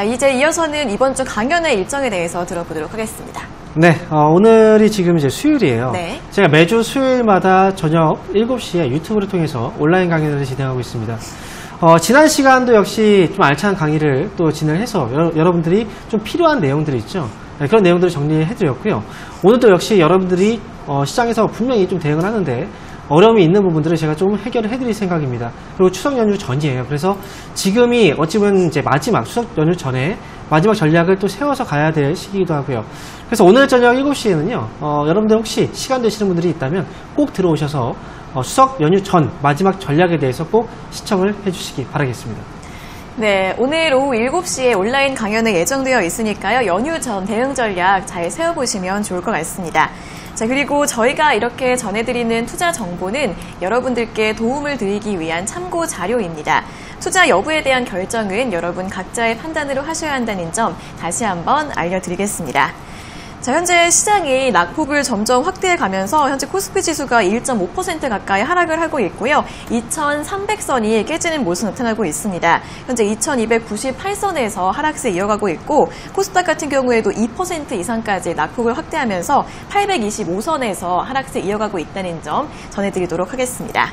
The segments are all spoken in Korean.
자, 이제 이어서는 이번 주 강연의 일정에 대해서 들어보도록 하겠습니다. 네, 오늘이 지금 이제 수요일이에요. 네. 제가 매주 수요일마다 저녁 7시에 유튜브를 통해서 온라인 강연을 진행하고 있습니다. 지난 시간도 역시 좀 알찬 강의를 또 진행을 해서 여러분들이 좀 필요한 내용들이 있죠. 네, 그런 내용들을 정리해드렸고요. 오늘도 역시 여러분들이 시장에서 분명히 좀 대응을 하는데 어려움이 있는 부분들을 제가 좀 해결을 해드릴 생각입니다. 그리고 추석 연휴 전이에요. 그래서 지금이 어찌 보면 이제 마지막 추석 연휴 전에 마지막 전략을 또 세워서 가야 될 시기이기도 하고요. 그래서 오늘 저녁 7시에는요, 여러분들 혹시 시간 되시는 분들이 있다면 꼭 들어오셔서 추석 연휴 전 마지막 전략에 대해서 꼭 시청을 해주시기 바라겠습니다. 네, 오늘 오후 7시에 온라인 강연이 예정되어 있으니까요. 연휴 전 대응 전략 잘 세워보시면 좋을 것 같습니다. 자, 그리고 저희가 이렇게 전해드리는 투자 정보는 여러분들께 도움을 드리기 위한 참고 자료입니다. 투자 여부에 대한 결정은 여러분 각자의 판단으로 하셔야 한다는 점 다시 한번 알려드리겠습니다. 자, 현재 시장이 낙폭을 점점 확대해 가면서 현재 코스피 지수가 1.5% 가까이 하락을 하고 있고요. 2300선이 깨지는 모습 나타나고 있습니다. 현재 2298선에서 하락세 이어가고 있고 코스닥 같은 경우에도 2% 이상까지 낙폭을 확대하면서 825선에서 하락세 이어가고 있다는 점 전해드리도록 하겠습니다.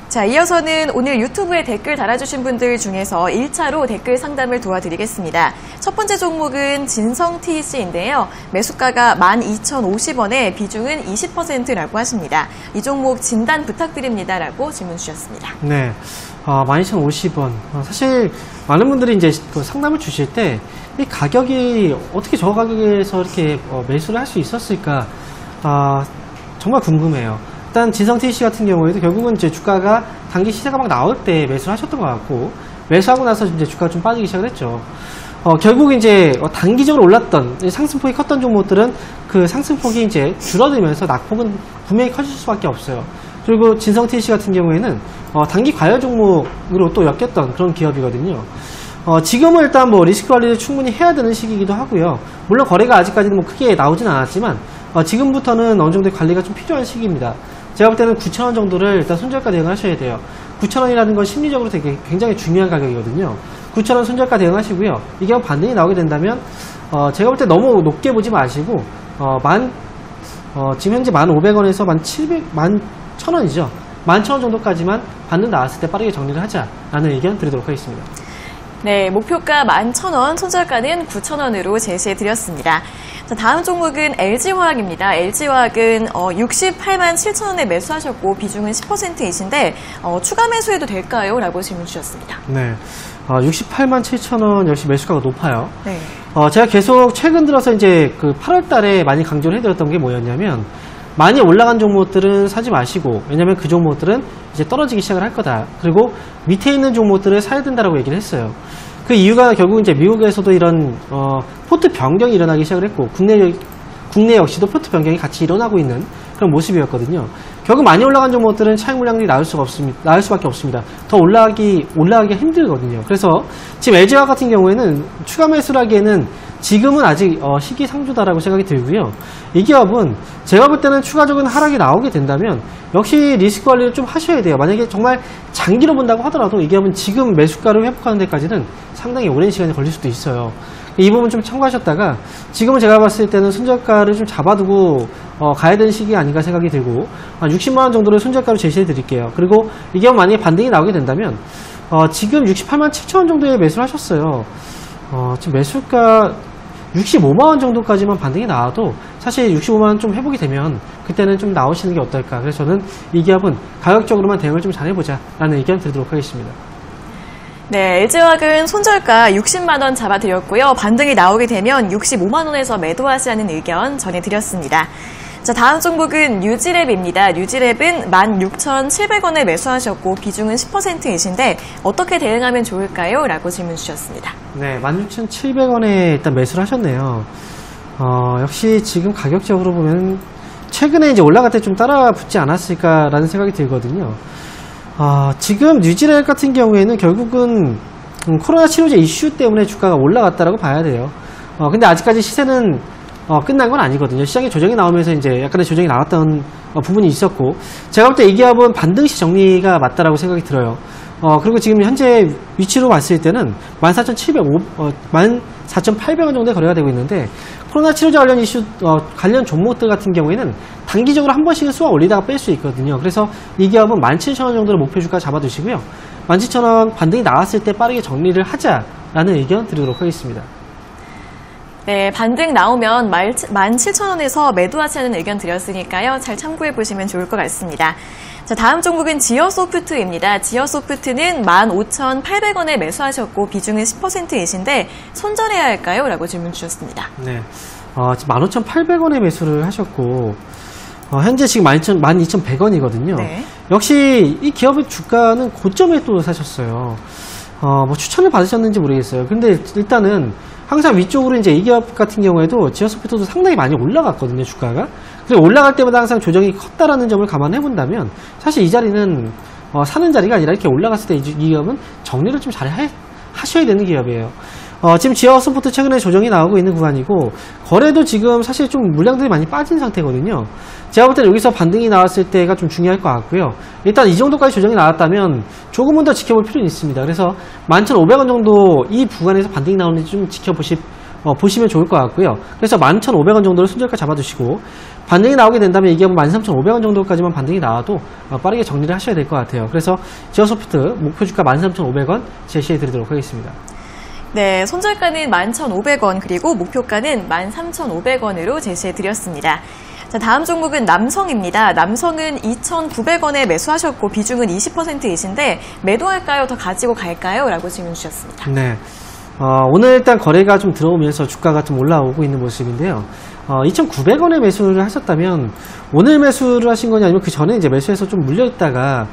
자, 이어서는 오늘 유튜브에 댓글 달아주신 분들 중에서 1차로 댓글 상담을 도와드리겠습니다. 첫 번째 종목은 진성TC인데요. 매수가가 12,050원에 비중은 20%라고 하십니다. 이 종목 진단 부탁드립니다라고 질문 주셨습니다. 네, 12,050원. 사실 많은 분들이 이제 그 상담을 주실 때 이 가격이 어떻게 저 가격에서 이렇게 매수를 할 수 있었을까 정말 궁금해요. 일단 진성TC 같은 경우에도 결국은 이제 주가가 단기 시세가 막 나올 때 매수를 하셨던 것 같고 매수하고 나서 이제 주가가 좀 빠지기 시작을 했죠. 결국 이제 단기적으로 올랐던 상승폭이 컸던 종목들은 그 상승폭이 이제 줄어들면서 낙폭은 분명히 커질 수밖에 없어요. 그리고 진성TC 같은 경우에는 단기 과열 종목으로 또 엮였던 그런 기업이거든요. 지금은 일단 뭐 리스크 관리를 충분히 해야 되는 시기이기도 하고요. 물론 거래가 아직까지는 뭐 크게 나오진 않았지만 지금부터는 어느 정도의 관리가 좀 필요한 시기입니다. 제가 볼 때는 9,000원 정도를 일단 손절가 대응하셔야 돼요. 9,000원이라는 건 심리적으로 되게 굉장히 중요한 가격이거든요. 9,000원 손절가 대응하시고요. 이게 반등이 나오게 된다면 제가 볼 때 너무 높게 보지 마시고 지금 현재 1,500원에서 11,000원이죠. 11,000원 정도까지만 반등 나왔을 때 빠르게 정리를 하자라는 의견 드리도록 하겠습니다. 네, 목표가 11,000원, 손절가는 9,000원으로 제시해드렸습니다. 자, 다음 종목은 LG화학입니다. LG화학은 68만 7천원에 매수하셨고 비중은 10%이신데 추가 매수해도 될까요? 라고 질문 주셨습니다. 네, 68만 7천원 역시 매수가가 높아요. 네. 제가 계속 최근 들어서 이제 그 8월 달에 많이 강조를 해드렸던 게 뭐였냐면 많이 올라간 종목들은 사지 마시고 왜냐면 그 종목들은 이제 떨어지기 시작을 할 거다. 그리고 밑에 있는 종목들을 사야 된다라고 얘기를 했어요. 그 이유가 결국 이제 미국에서도 이런 포트 변경이 일어나기 시작을 했고 국내 역시도 포트 변경이 같이 일어나고 있는 그런 모습이었거든요. 결국 많이 올라간 종목들은 차익 물량들이 나올 수밖에 없습니다. 더 올라가기가 힘들거든요. 그래서 지금 LG화학 같은 경우에는 추가 매수를 하기에는 지금은 아직 시기상조다라고 생각이 들고요. 이 기업은 제가 볼 때는 추가적인 하락이 나오게 된다면 역시 리스크 관리를 좀 하셔야 돼요. 만약에 정말 장기로 본다고 하더라도 이 기업은 지금 매수가를 회복하는 데까지는 상당히 오랜 시간이 걸릴 수도 있어요. 이 부분 좀 참고하셨다가 지금은 제가 봤을 때는 손절가를 좀 잡아두고 가야 되는 시기가 아닌가 생각이 들고 60만원 정도를 손절가로 제시해 드릴게요. 그리고 이 기업 만약에 반등이 나오게 된다면 지금 68만 7천원 정도에 매수를 하셨어요. 지금 매수가 65만원 정도까지만 반등이 나와도 사실 65만원 좀 회복이 되면 그때는 좀 나오시는 게 어떨까. 그래서 저는 이 기업은 가격적으로만 대응을 좀 잘해보자 라는 의견 드리도록 하겠습니다. 네, LG화학은 손절가 60만원 잡아드렸고요. 반등이 나오게 되면 65만원에서 매도하시라는 의견 전해드렸습니다. 자, 다음 종목은 뉴지랩입니다. 뉴지랩은 16,700원에 매수하셨고 비중은 10%이신데 어떻게 대응하면 좋을까요? 라고 질문 주셨습니다. 네, 16,700원에 일단 매수를 하셨네요. 역시 지금 가격적으로 보면 최근에 이제 올라갈 때 좀 따라 붙지 않았을까라는 생각이 들거든요. 지금 뉴지랩 같은 경우에는 결국은 코로나 치료제 이슈 때문에 주가가 올라갔다라고 봐야 돼요. 근데 아직까지 시세는 끝난 건 아니거든요. 시장에 조정이 나오면서 이제 약간의 조정이 나왔던 부분이 있었고, 제가 볼 때 이 기업은 반등시 정리가 맞다라고 생각이 들어요. 그리고 지금 현재 위치로 봤을 때는 14,800원 정도의 거래가 되고 있는데, 코로나 치료제 관련 이슈, 관련 종목들 같은 경우에는 단기적으로 한 번씩은 쏘아 올리다가 뺄 수 있거든요. 그래서 이 기업은 17,000원 정도를 목표 주가 잡아두시고요. 17,000원 반등이 나왔을 때 빠르게 정리를 하자라는 의견 드리도록 하겠습니다. 네, 반등 나오면 17,000원에서 매도하자는 의견 드렸으니까요. 잘 참고해 보시면 좋을 것 같습니다. 자, 다음 종목은 지어소프트입니다. 지어소프트는 15,800원에 매수하셨고 비중은 10%이신데 손절해야 할까요? 라고 질문 주셨습니다. 네, 지금 15,800원에 매수를 하셨고 현재 지금 12,100원이거든요. 네. 역시 이 기업의 주가는 고점에 또 사셨어요. 뭐 추천을 받으셨는지 모르겠어요. 근데 일단은 항상 위쪽으로 이제 이 기업 같은 경우에도 지어소프트도 상당히 많이 올라갔거든요, 주가가. 그래서 올라갈 때마다 항상 조정이 컸다라는 점을 감안해 본다면 사실 이 자리는 사는 자리가 아니라 이렇게 올라갔을 때 이 기업은 정리를 좀 잘 하셔야 되는 기업이에요. 지금 지어소프트 최근에 조정이 나오고 있는 구간이고 거래도 지금 사실 좀 물량들이 많이 빠진 상태거든요. 제가 볼 때는 여기서 반등이 나왔을 때가 좀 중요할 것 같고요. 일단 이 정도까지 조정이 나왔다면 조금은 더 지켜볼 필요는 있습니다. 그래서 11,500원 정도 이 구간에서 반등이 나오는지 좀 보시면 좋을 것 같고요. 그래서 11,500원 정도를 손절가 잡아두시고 반등이 나오게 된다면 이 기업은 13,500원 정도까지만 반등이 나와도 빠르게 정리를 하셔야 될 것 같아요. 그래서 지어소프트 목표 주가 13,500원 제시해 드리도록 하겠습니다. 네, 손절가는 11,500원 그리고 목표가는 13,500원으로 제시해 드렸습니다. 자, 다음 종목은 남성입니다. 남성은 2,900원에 매수하셨고 비중은 20%이신데 매도할까요? 더 가지고 갈까요? 라고 질문 주셨습니다. 네, 오늘 일단 거래가 좀 들어오면서 주가가 좀 올라오고 있는 모습인데요. 2,900원에 매수를 하셨다면 오늘 매수를 하신 거냐 아니면 그 전에 이제 매수해서 좀 물려있다가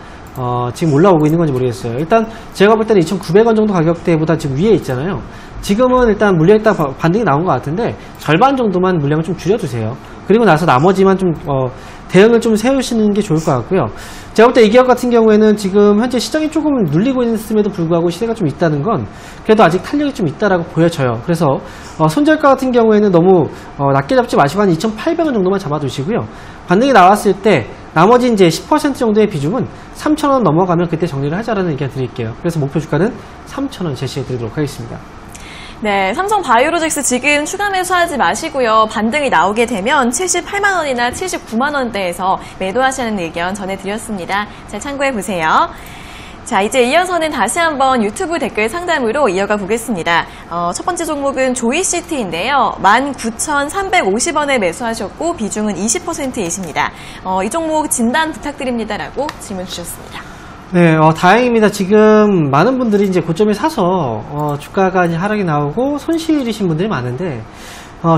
지금 올라오고 있는 건지 모르겠어요. 일단 제가 볼 때는 2,900원 정도 가격대보다 지금 위에 있잖아요. 지금은 일단 물려있다 반등이 나온 것 같은데 절반 정도만 물량을 좀 줄여두세요. 그리고 나서 나머지만 좀 대응을 좀 세우시는 게 좋을 것 같고요. 제가 볼 때 이 기업 같은 경우에는 지금 현재 시장이 조금 눌리고 있음에도 불구하고 시세가 좀 있다는 건 그래도 아직 탄력이 좀 있다라고 보여져요. 그래서 손절가 같은 경우에는 너무 낮게 잡지 마시고 한 2,800원 정도만 잡아두시고요. 반등이 나왔을 때 나머지 이제 10% 정도의 비중은 3,000원 넘어가면 그때 정리를 하자라는 의견 드릴게요. 그래서 목표 주가는 3,000원 제시해 드리도록 하겠습니다. 네, 삼성 바이오로직스 지금 추가 매수하지 마시고요. 반등이 나오게 되면 78만 원이나 79만 원대에서 매도하시는 의견 전해드렸습니다. 잘 참고해 보세요. 자, 이제 이어서는 다시 한번 유튜브 댓글 상담으로 이어가 보겠습니다. 첫 번째 종목은 조이시티인데요. 19,350원에 매수하셨고 비중은 20%이십니다. 이 종목 진단 부탁드립니다라고 질문 주셨습니다. 네, 다행입니다. 지금 많은 분들이 이제 고점에 사서 주가가 이제 하락이 나오고 손실이신 분들이 많은데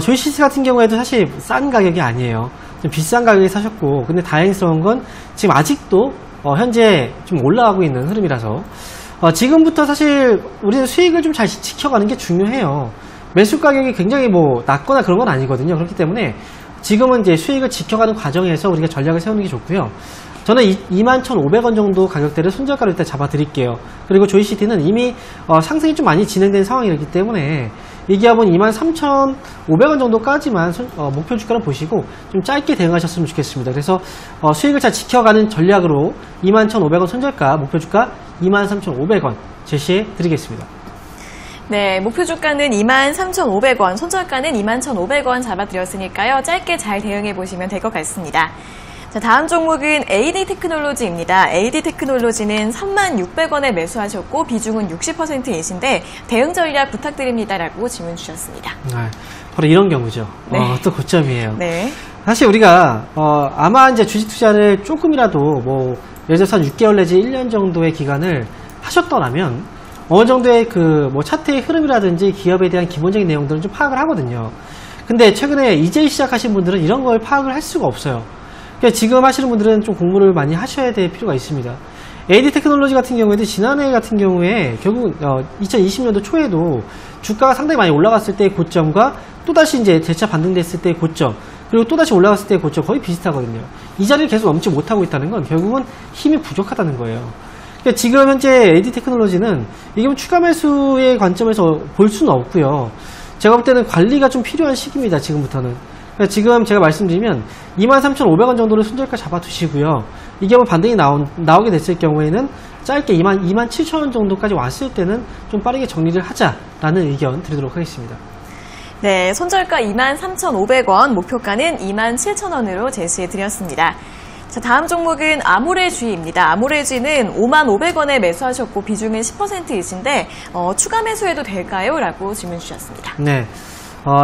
조이시티 같은 경우에도 사실 싼 가격이 아니에요. 좀 비싼 가격에 사셨고, 근데 다행스러운 건 지금 아직도 현재 좀 올라가고 있는 흐름이라서 지금부터 사실 우리는 수익을 좀 잘 지켜가는 게 중요해요. 매수 가격이 굉장히 뭐 낮거나 그런 건 아니거든요. 그렇기 때문에 지금은 이제 수익을 지켜가는 과정에서 우리가 전략을 세우는 게 좋고요. 저는 21,500원 정도 가격대를 손절가로 일단 잡아드릴게요. 그리고 조이시티는 이미 상승이 좀 많이 진행된 상황이기 때문에 이 기업은 23,500원 정도까지만 목표 주가를 보시고 좀 짧게 대응하셨으면 좋겠습니다. 그래서 수익을 잘 지켜가는 전략으로 21,500원 손절가, 목표 주가 23,500원 제시해 드리겠습니다. 네, 목표 주가는 23,500원, 손절가는 21,500원 잡아드렸으니까요. 짧게 잘 대응해 보시면 될 것 같습니다. 자, 다음 종목은 AD테크놀로지입니다. AD테크놀로지는 36,600원에 매수하셨고 비중은 60%이신데 대응 전략 부탁드립니다라고 질문 주셨습니다. 바로 이런 경우죠. 네. 또 고점이에요. 네. 사실 우리가 아마 이제 주식 투자를 조금이라도 뭐 예를 들어서 한 6개월 내지 1년 정도의 기간을 하셨더라면 어느 정도의 그 뭐 차트의 흐름이라든지 기업에 대한 기본적인 내용들은 좀 파악을 하거든요. 근데 최근에 이제 시작하신 분들은 이런 걸 파악을 할 수가 없어요. 그러니까 지금 하시는 분들은 좀 공부를 많이 하셔야 될 필요가 있습니다. AD테크놀로지 같은 경우에도 지난해 같은 경우에 결국 2020년도 초에도 주가가 상당히 많이 올라갔을 때의 고점과 또다시 이제 재차 반등됐을 때의 고점, 그리고 또다시 올라갔을 때의 고점 거의 비슷하거든요. 이 자리를 계속 넘지 못하고 있다는 건 결국은 힘이 부족하다는 거예요. 그러니까 지금 현재 AD테크놀로지는 이게 추가 매수의 관점에서 볼 수는 없고요. 제가 볼 때는 관리가 좀 필요한 시기입니다. 지금부터는. 그러니까 지금 제가 말씀드리면 23,500원 정도를 손절가 잡아두시고요. 이게 한번 반등이 나오게 됐을 경우에는 짧게 27,000원 정도까지 왔을 때는 좀 빠르게 정리를 하자라는 의견 드리도록 하겠습니다. 네, 손절가 23,500원, 목표가는 27,000원으로 제시해 드렸습니다. 자, 다음 종목은 아모레G입니다. 아모레G는 55,500원에 매수하셨고 비중은 10%이신데 추가 매수해도 될까요? 라고 질문 주셨습니다. 네,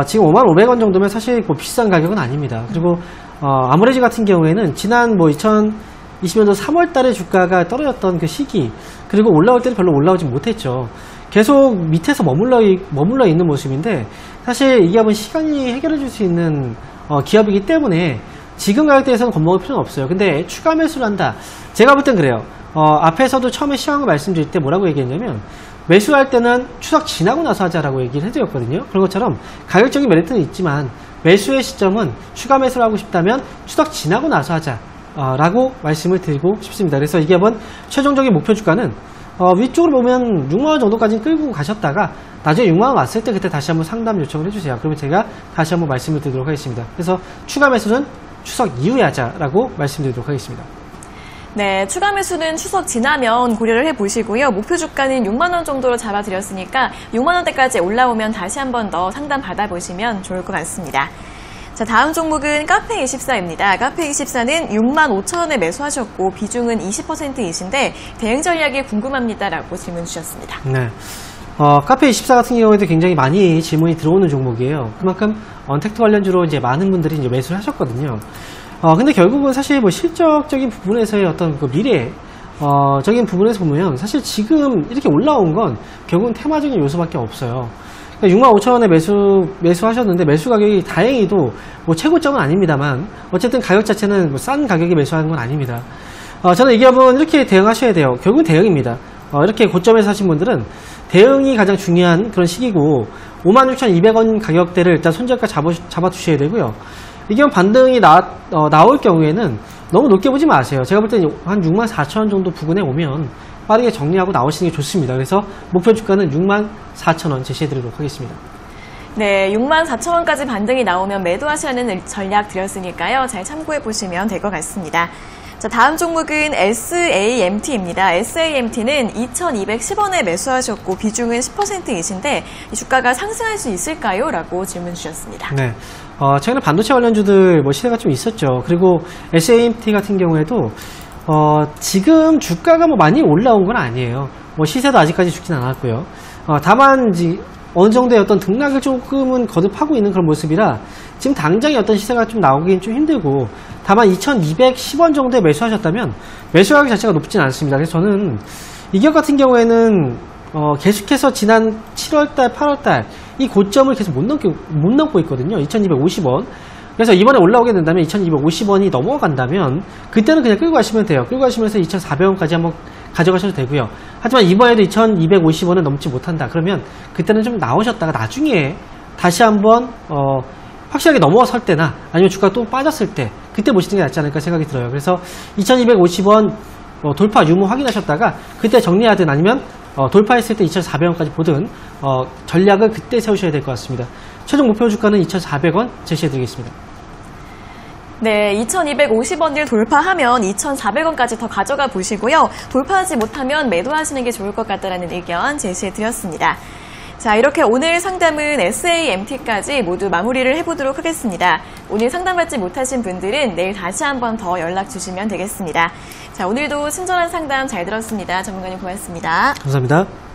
지금 55,500원 정도면 사실 뭐 비싼 가격은 아닙니다. 그리고 아모레G 같은 경우에는 지난 2020년도 3월 달에 주가가 떨어졌던 그 시기, 그리고 올라올 때는 별로 올라오지 못했죠. 계속 밑에서 머물러 있는 모습인데, 사실 이게 한번 시간이 해결해 줄 수 있는 기업이기 때문에 지금 가격대에서는 겁먹을 필요는 없어요. 근데 추가 매수를 한다, 제가 볼 땐 그래요. 앞에서도 처음에 시황을 말씀드릴 때 뭐라고 얘기했냐면, 매수할 때는 추석 지나고 나서 하자라고 얘기를 해드렸거든요. 그런 것처럼 가격적인 메리트는 있지만 매수의 시점은 추가 매수를 하고 싶다면 추석 지나고 나서 하자 라고 말씀을 드리고 싶습니다. 그래서 이게 한번 최종적인 목표 주가는 위쪽으로 보면 6만원 정도까지 끌고 가셨다가 나중에 6만원 왔을 때 그때 다시 한번 상담 요청을 해주세요. 그러면 제가 다시 한번 말씀을 드리도록 하겠습니다. 그래서 추가 매수는 추석 이후에 하자라고 말씀드리도록 하겠습니다. 네, 추가 매수는 추석 지나면 고려를 해보시고요. 목표 주가는 6만원 정도로 잡아드렸으니까 6만원대까지 올라오면 다시 한 번 더 상담 받아보시면 좋을 것 같습니다. 자, 다음 종목은 카페24입니다. 카페24는 65,000원에 매수하셨고 비중은 20%이신데 대응 전략이 궁금합니다라고 질문 주셨습니다. 네, 카페24 같은 경우에도 굉장히 많이 질문이 들어오는 종목이에요. 그만큼 언택트 관련주로 이제 많은 분들이 이제 매수를 하셨거든요. 근데 결국은 사실 뭐 실적적인 부분에서의 어떤 그 적인 부분에서 보면 사실 지금 이렇게 올라온 건 결국은 테마적인 요소밖에 없어요. 그러니까 65,000원에 매수하셨는데 매수 가격이 다행히도 뭐 최고점은 아닙니다만 어쨌든 가격 자체는 뭐 싼 가격에 매수하는 건 아닙니다. 저는 이 기업은 이렇게 대응하셔야 돼요. 결국은 대응입니다. 이렇게 고점에서 사신 분들은 대응이 가장 중요한 그런 시기고 56,200원 가격대를 일단 손절가 잡아주셔야 되고요. 이게 반등이 나올 경우에는 너무 높게 보지 마세요. 제가 볼 때는 한 64,000원 정도 부근에 오면 빠르게 정리하고 나오시는 게 좋습니다. 그래서 목표 주가는 64,000원 제시해드리도록 하겠습니다. 네, 64,000원까지 반등이 나오면 매도하시라는 전략 드렸으니까요. 잘 참고해보시면 될 것 같습니다. 자, 다음 종목은 SAMT입니다. SAMT는 2,210원에 매수하셨고 비중은 10%이신데 이 주가가 상승할 수 있을까요? 라고 질문 주셨습니다. 네, 최근에 반도체 관련주들 뭐 시세가 좀 있었죠. 그리고 SAMT 같은 경우에도 지금 주가가 뭐 많이 올라온 건 아니에요. 뭐 시세도 아직까지 죽진 않았고요. 다만 이제 어느 정도의 어떤 등락을 조금은 거듭하고 있는 그런 모습이라 지금 당장에 어떤 시세가 좀 나오긴 좀 힘들고, 다만 2,210원 정도에 매수하셨다면 매수 가격 자체가 높진 않습니다. 그래서 저는 이 기업 같은 경우에는 계속해서 지난 7월달, 8월달 이 고점을 계속 못 넘고 있거든요. 2,250원. 그래서 이번에 올라오게 된다면 2,250원이 넘어간다면 그때는 그냥 끌고 가시면 돼요. 끌고 가시면서 2,400원까지 한번 가져가셔도 되고요. 하지만 이번에도 2,250원은 넘지 못한다. 그러면 그때는 좀 나오셨다가 나중에 다시 한번 확실하게 넘어설 때나 아니면 주가가 또 빠졌을 때 그때 보시는 게 낫지 않을까 생각이 들어요. 그래서 2,250원 돌파 유무 확인하셨다가 그때 정리하든 아니면 돌파했을 때 2,400원까지 보든 전략을 그때 세우셔야 될 것 같습니다. 최종 목표 주가는 2,400원 제시해드리겠습니다. 네, 2,250원을 돌파하면 2,400원까지 더 가져가 보시고요. 돌파하지 못하면 매도하시는 게 좋을 것 같다는 의견 제시해드렸습니다. 자, 이렇게 오늘 상담은 SAMT까지 모두 마무리를 해보도록 하겠습니다. 오늘 상담받지 못하신 분들은 내일 다시 한번 더 연락 주시면 되겠습니다. 자, 오늘도 친절한 상담 잘 들었습니다. 전문가님 고맙습니다. 감사합니다.